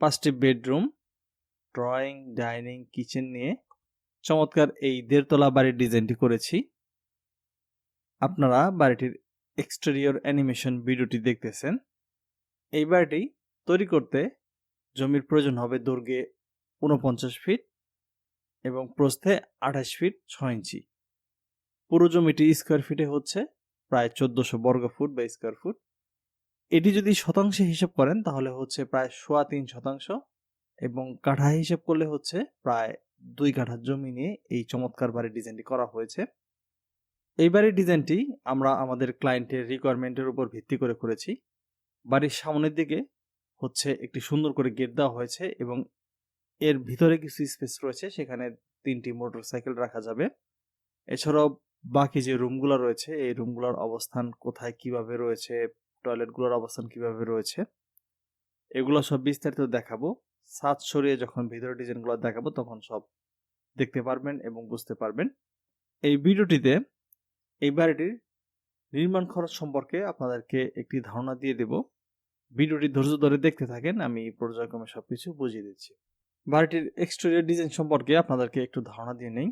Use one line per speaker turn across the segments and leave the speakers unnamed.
5টি bedroom, drawing, dining, kitchen নিয়ে চমৎকার এই 1.5 তলা বাড়ির ডিজাইনটি করেছি। আপনারা বাড়িটির এক্সটেরিয়র অ্যানিমেশন ভিডিওটি দেখতেছেন। এই বাড়িটি তৈরি করতে জমির প্রয়োজন হবে দৈর্ঘ্যে 49 ফিট এবং প্রস্থে 28 ফিট 6 ইঞ্চি। পুরো জমিটি স্কোয়ার ফিটে হচ্ছে প্রায় 1400 বর্গ ফুট বা স্কোয়ার ফুট। এটি যদি শতাংশে হিসাব করেন তাহলে হচ্ছে প্রায় 3.25% এবং কাঠা হিসাব করলে হচ্ছে প্রায় 2 কাঠা জমি নিয়ে এই চমৎকার বাড়ির ডিজাইনটি করা হয়েছে। এই বাড়ির ডিজাইনটি আমরা আমাদের ক্লায়েন্টের রিকোয়ারমেন্টের উপর ভিত্তি করে করেছি। বাড়ির সামনের দিকে হচ্ছে একটি সুন্দর করে গেট দেওয়া হয়েছে এবং এর ভিতরে কিছু স্পেস রয়েছে, সেখানে 3টি মোটরসাইকেল রাখা যাবে। এছাড়াও বাকি যে রুমগুলো রয়েছে এই রুমগুলোর অবস্থান কোথায় কিভাবে রয়েছে, টয়লেটগুলোর অবস্থান কিভাবে রয়েছে, এগুলো সব বিস্তারিত দেখাবো। ছাদ সরিয়ে যখন ভিতরের ডিজাইনগুলো দেখাবো তখন সব দেখতে পারবেন এবং বুঝতে পারবেন। এই ভিডিওটিতে এই বাড়িটির নির্মাণ খরচ সম্পর্কে আপনাদেরকে একটি ধারণা দিয়ে দেব। ভিডিওটি ধৈর্য ধরে দেখতে থাকেন, আমি পর্যায়ক্রমে সবকিছু বুঝিয়ে দিচ্ছি। বাড়িটির এক্সটেরিয়র ডিজাইন সম্পর্কে আপনাদেরকে একটু ধারণা দিয়ে নেই।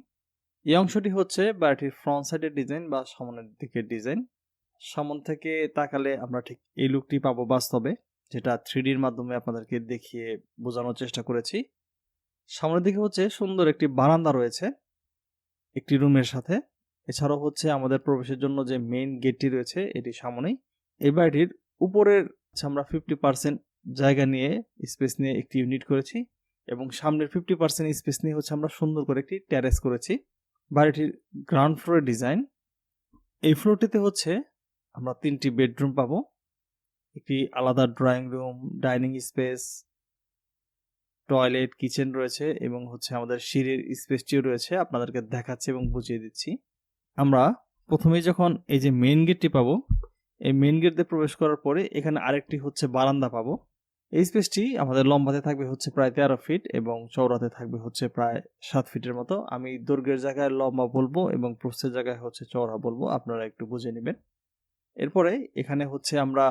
এই অংশটি হচ্ছে বাড়িটির ফ্রন্ট সাইডের ডিজাইন বা সামনের দিকের ডিজাইন। সামন থেকে তাকালে আমরা ঠিক এই লুকটি পাবো বাস্তবে, যেটা 3Dর মাধ্যমে আপনাদেরকে দেখিয়ে বোঝানোর চেষ্টা করেছি। সামনের দিকে হচ্ছে সুন্দর একটি বারান্দা রয়েছে একটি রুমের সাথে। এছাড়াও হচ্ছে আমাদের প্রবেশের জন্য যে মেইন গেটটি রয়েছে এটি সামনেই। এই বাড়িটির উপরের আমরা 50% জায়গা নিয়ে স্পেস নিয়ে একটি ইউনিট করেছি এবং সামনের 50% স্পেস নিয়ে হচ্ছে আমরা সুন্দর করে একটি টেরেস করেছি। বাড়িটির গ্রাউন্ড ফ্লোরের ডিজাইন। এই ফ্লোরটিতে হচ্ছে আমরা 3টি বেডরুম পাবো, একটি আলাদা drawing room, dining space, toilet, kitchen রয়েছে এবং হচ্ছে আমাদের সিঁড়ির স্পেসটিও রয়েছে। আপনাদেরকে দেখাচ্ছি এবং বুঝিয়ে দিচ্ছি। আমরা প্রথমেই যখন এই যে মেইন গেটটি পাবো, এই মেইন গেট দিয়ে প্রবেশ করার পরে এখানে আরেকটি হচ্ছে বারান্দা পাবো। এই স্পেসটি আমাদের লম্বাতে থাকবে হচ্ছে প্রায় 13 ফিট এবং চওড়াতে থাকবে হচ্ছে প্রায় 7 ফিটের মতো। আমি দৈর্ঘ্যের জায়গায় লম্বা বলবো এবং প্রস্থের জায়গায় হচ্ছে চওড়া বলবো, আপনারা একটু বুঝে নেবেন। এরপরে এখানে হচ্ছে আমরা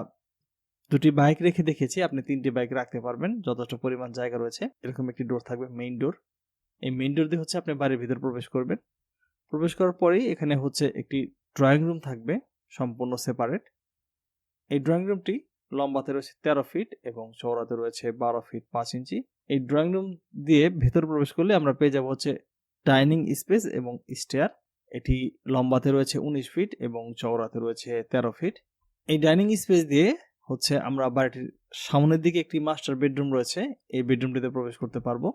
2টি বাইক রেখে দেখেছি, আপনি 3টি বাইক রাখতে পারবেন, যথেষ্ট পরিমাণ জায়গা রয়েছে। এরকম একটি ডোর থাকবে, মেইন ডোর। এই মেইন ডোর দিয়ে হচ্ছে আপনি বাড়ির ভিতর প্রবেশ করবেন। প্রবেশ করার পরেই এখানে হচ্ছে একটি ড্রয়িং রুম থাকবে সম্পূর্ণ সেপারেট। এই ড্রয়িং রুমটি লম্বাতে রয়েছে 13 ফিট এবং চওড়াতে রয়েছে 12 ফিট 5 ইঞ্চি। এই ড্রয়িং রুম দিয়ে ভেতর প্রবেশ করলে আমরা পেয়ে যাব হচ্ছে ডাইনিং স্পেস এবং স্টেয়ার। এটি লম্বাতে রয়েছে 19 ফিট এবং চওড়াতে রয়েছে 13 ফিট। এই ডাইনিং স্পেস দিয়ে হচ্ছে আমরা বাড়িটির সামনের দিকে একটি মাস্টার বেডরুম রয়েছে, এই বেডরুমটিতে প্রবেশ করতে পারবো।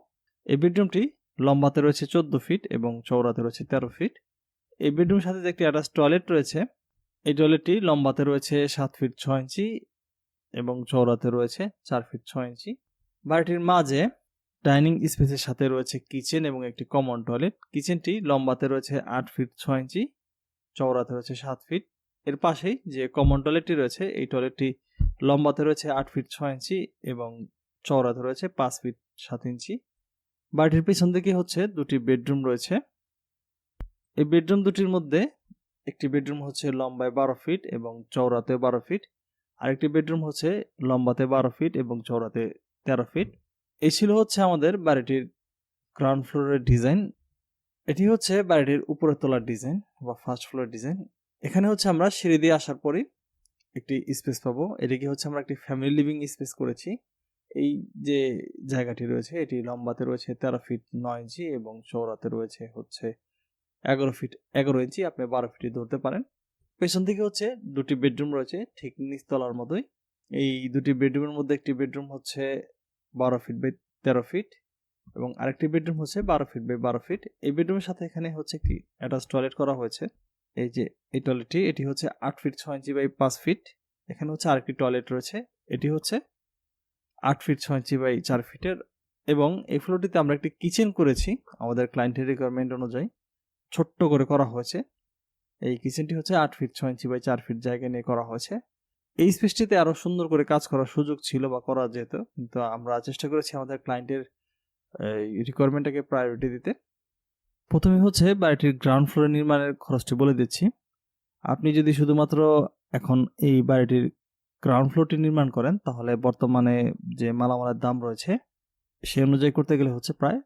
এই বেডরুমটি লম্বাতে রয়েছে 14 ফিট এবং চওড়াতে রয়েছে 13 ফিট। এই বেডরুমের সাথে একটি অ্যাটাচ টয়লেট রয়েছে। এই টয়লেটটি লম্বাতে রয়েছে 7 ফিট 6 ইঞ্চি এবং চওড়াতে রয়েছে 4 ফিট 6 ইঞ্চি। বাড়িটির মাঝে ডাইনিং স্পেসের সাথে রয়েছে কিচেন এবং একটি কমন টয়লেট। কিচেনটি লম্বাতে রয়েছে 8 ফিট 6 ইঞ্চি, চওড়াতে রয়েছে 7 ফিট। এর পাশেই যে কমন টয়লেটটি রয়েছে এই টয়লেটটি লম্বাতে রয়েছে 8 ফিট 6 ইঞ্চি এবং চওড়াতে রয়েছে 5 ফিট 7 ইঞ্চি। বাড়িটির পেছন দিকে হচ্ছে 2টি বেডরুম রয়েছে। এই বেডরুম দুটির মধ্যে একটি বেডরুম হচ্ছে লম্বায় 12 ফিট এবং চওড়াতে 12 ফিট, আরেকটি বেডরুম হচ্ছে লম্বাতে 12 ফিট এবং চওড়াতে 13 ফিট। এই ছিল হচ্ছে আমাদের বাড়িটির গ্রাউন্ড ফ্লোরের ডিজাইন। এটি হচ্ছে বাড়িটির উপরের তলার ডিজাইন বা ফার্স্ট ফ্লোর ডিজাইন। এখানে হচ্ছে আমরা সিঁড়ি দিয়ে আসার পরে একটি স্পেস পাবো। এটিকে হচ্ছে আমরা একটি ফ্যামিলি লিভিং স্পেস করেছি। এই যে জায়গাটি রয়েছে এটি লম্বাতে রয়েছে 13 ফিট 9 ইঞ্চি এবং চওড়াতে রয়েছে হচ্ছে 11 ফিট 11 ইঞ্চি, আপনি 12 ফিটই ধরতে পারেন। পেছন দিকে হচ্ছে 2টি বেডরুম রয়েছে ঠিক নিচতলার মতোই। এই 2টি বেডরুমের মধ্যে একটি বেডরুম হচ্ছে 12 ফিট বাই 13 ফিট এবং আরেকটি বেডরুম হচ্ছে 12 ফিট বাই 12 ফিট। এই বেডরুমের সাথে এখানে হচ্ছে একটি অ্যাটাচ টয়লেট করা হয়েছে। এই যে এই টয়লেটটি এটি হচ্ছে 8 ফিট 6 ইঞ্চি বাই 5 ফিট। এখানে হচ্ছে আরেকটি টয়লেট রয়েছে, এটি হচ্ছে 8 ফিট 6 ইঞ্চি বাই 4 ফিটের এবং এই ফ্লোরটিতে আমরা একটি কিচেন করেছি আমাদের ক্লায়েন্টের রিকোয়ারমেন্ট অনুযায়ী, ছোট্ট করে করা হয়েছে। এই কিচেনটি হচ্ছে 8 ফিট 6 ইঞ্চি বাই 4 ফিট জায়গা নিয়ে করা হয়েছে। এই স্পেসটিতে আরো সুন্দর করে কাজ করার সুযোগ ছিল বা করা যেত, কিন্তু আমরা চেষ্টা করেছি আমাদের ক্লায়েন্টের রিকোয়ারমেন্টটাকে প্রায়োরিটি দিতে। প্রথমে হচ্ছে বাড়িটির গ্রাউন্ড ফ্লোর নির্মাণের খরচটি বলে দিচ্ছি। আপনি যদি শুধুমাত্র এখন এই বাড়িটির গ্রাউন্ড ফ্লোরটি নির্মাণ করেন তাহলে বর্তমানে যে মালামালের দাম রয়েছে সেই অনুযায়ী করতে গেলে হচ্ছে প্রায়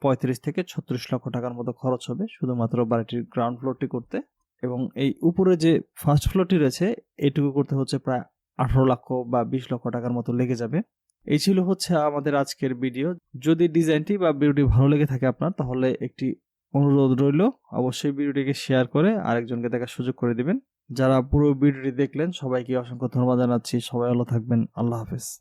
35 থেকে 36 লক্ষ টাকার মতো খরচ হবে শুধুমাত্র বাড়িটির গ্রাউন্ড ফ্লোরটি করতে। এবং এই উপরে যে ফার্স্ট ফ্লোরটি রয়েছে এটুকু করতে হচ্ছে প্রায় 18 লক্ষ বা 20 লক্ষ টাকার মতো লেগে যাবে। এই ছিল হচ্ছে আমাদের আজকের ভিডিও। যদি ডিজাইনটি বা ভিডিওটি ভালো লেগে থাকে আপনার, তাহলে একটি অনুরোধ রইল, অবশ্যই ভিডিওটিকে শেয়ার করে আরেকজনকে দেখার সুযোগ করে দিবেন। যারা পুরো ভিডিওটি দেখলেন সবাইকে অসংখ্য ধন্যবাদ জানাচ্ছি। সবাই ভালো থাকবেন। আল্লাহ হাফেজ।